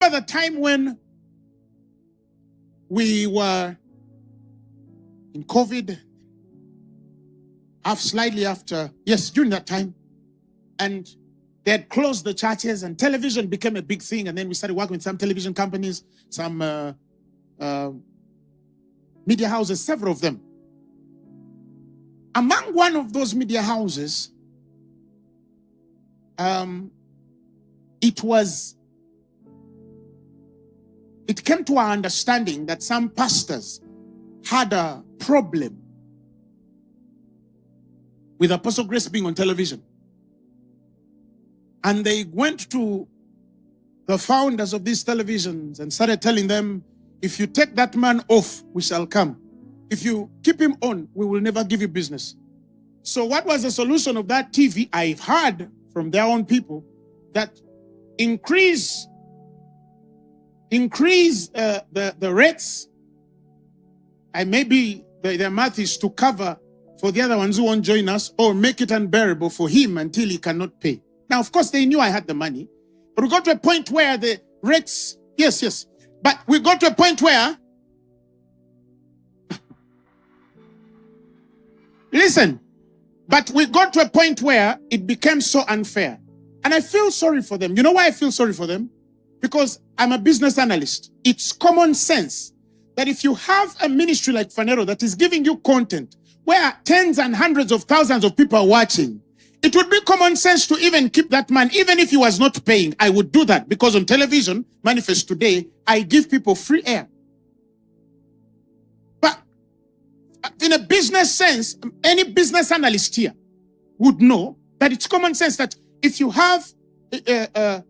By the time when we were in COVID, slightly after, yes, during that time, and they had closed the churches and television became a big thing. And then we started working with some television companies, some media houses, several of them. Among one of those media houses, it came to our understanding that some pastors had a problem with Apostle Grace being on television. And they went to the founders of these televisions and started telling them, if you take that man off, we shall come. If you keep him on, we will never give you business. So what was the solution of that TV? I've heard from their own people that increase the rates, and maybe their math is to cover for the other ones who won't join us, or make it unbearable for him until he cannot pay. Now, of course, they knew I had the money, but we got to a point where the rates, yes, but we got to a point where, listen, but we got to a point where it became so unfair. And I feel sorry for them. You know why I feel sorry for them? Because I'm a business analyst. It's common sense that if you have a ministry like Phaneroo that is giving you content where tens and hundreds of thousands of people are watching, it would be common sense to even keep that man, even if he was not paying. I would do that because on television, Manifest Today, I give people free air. But in a business sense, any business analyst here would know that it's common sense that if you have a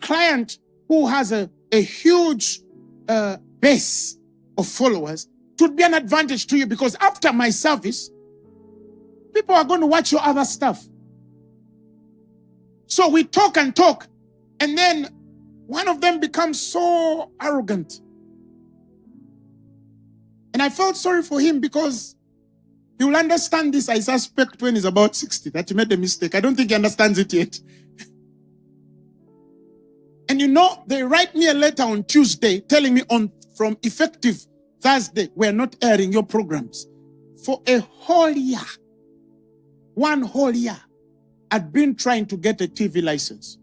client who has a huge base of followers, it would be an advantage to you because after my service, people are going to watch your other stuff. So we talk and talk, and then one of them becomes so arrogant. And I felt sorry for him because he will understand this, I suspect, when he's about 60, that he made a mistake. I don't think he understands it yet. And you know, they write me a letter on Tuesday telling me from effective Thursday, we're not airing your programs. For a whole year, one whole year, I'd been trying to get a TV license.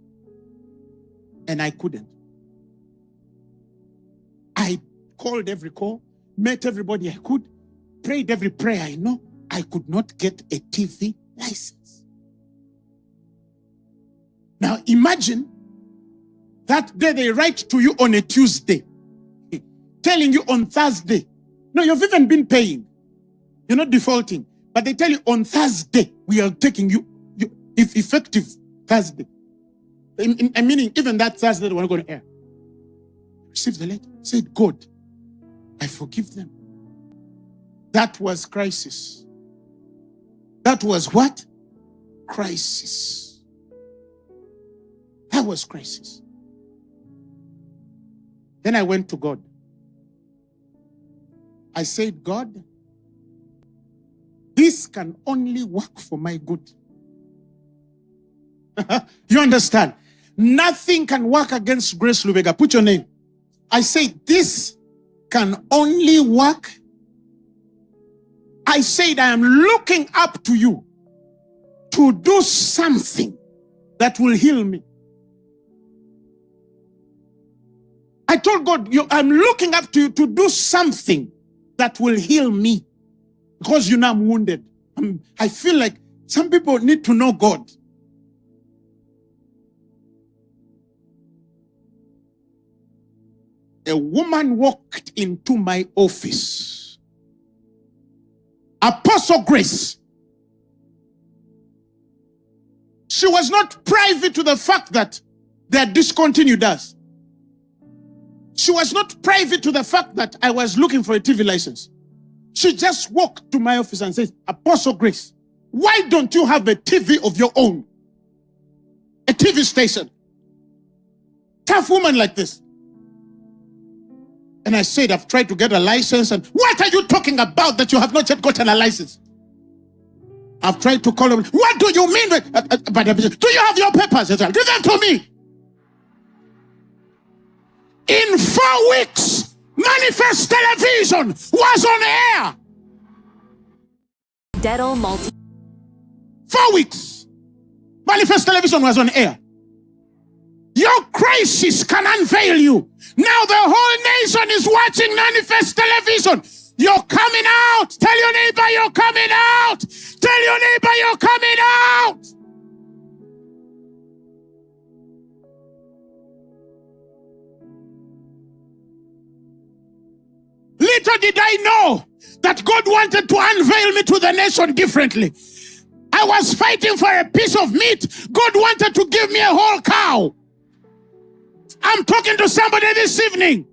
And I couldn't. I called every call, met everybody I could, prayed every prayer I know. I could not get a TV license. Now imagine that day they write to you on a Tuesday, telling you on Thursday. No, you've even been paying. You're not defaulting. But they tell you on Thursday, we are taking you, if effective Thursday. I meaning even that Thursday, they were not going to air. Received the letter. Said, God, I forgive them. That was crisis. That was what? Crisis. That was crisis. Then I went to God. I said, God, this can only work for my good. You understand? Nothing can work against Grace Lubega. Put your name. I say, this can only work. I said, I am looking up to you to do something that will heal me. I told God, I'm looking up to you to do something that will heal me. Because you know I'm wounded. I feel like some people need to know God. A woman walked into my office. Apostle Grace. She was not privy to the fact that they had discontinued us. She was not privy to the fact that I was looking for a TV license. She just walked to my office and says, Apostle Grace, why don't you have a TV of your own? A TV station. Tough woman like this. And I said, I've tried to get a license. And what are you talking about that you have not yet gotten a license? I've tried to call her. What do you mean? Do you have your papers? Give them to me. 4 weeks, Manifest Television was on air. Dental multi. 4 weeks, Manifest Television was on air. Your crisis can unveil you. Now the whole nation is watching Manifest Television. You're coming out. Tell your neighbor you're coming out. Tell your neighbor you're coming out. Little did I know that God wanted to unveil me to the nation differently. I was fighting for a piece of meat. God wanted to give me a whole cow. I'm talking to somebody this evening.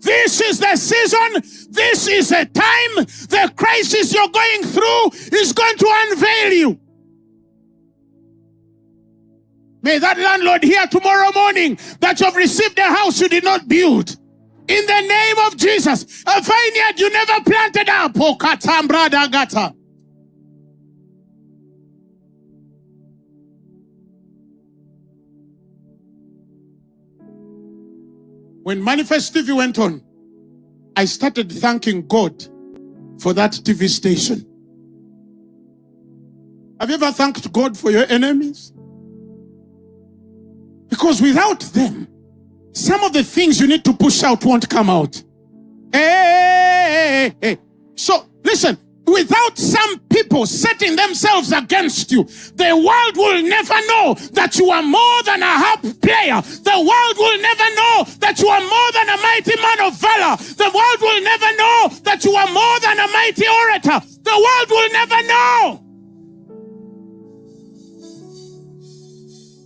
This is the season. This is a time. The crisis you're going through is going to unveil you. May that landlord hear tomorrow morning that you've received a house you did not build. In the name of Jesus. A vineyard you never planted up. Oh, katambra dagata. When Manifest TV went on, I started thanking God for that TV station. Have you ever thanked God for your enemies? Because without them, some of the things you need to push out won't come out. Hey. So, listen. Without some people setting themselves against you, the world will never know that you are more than a harp player. The world will never know that you are more than a mighty man of valor. The world will never know that you are more than a mighty orator. The world will never know.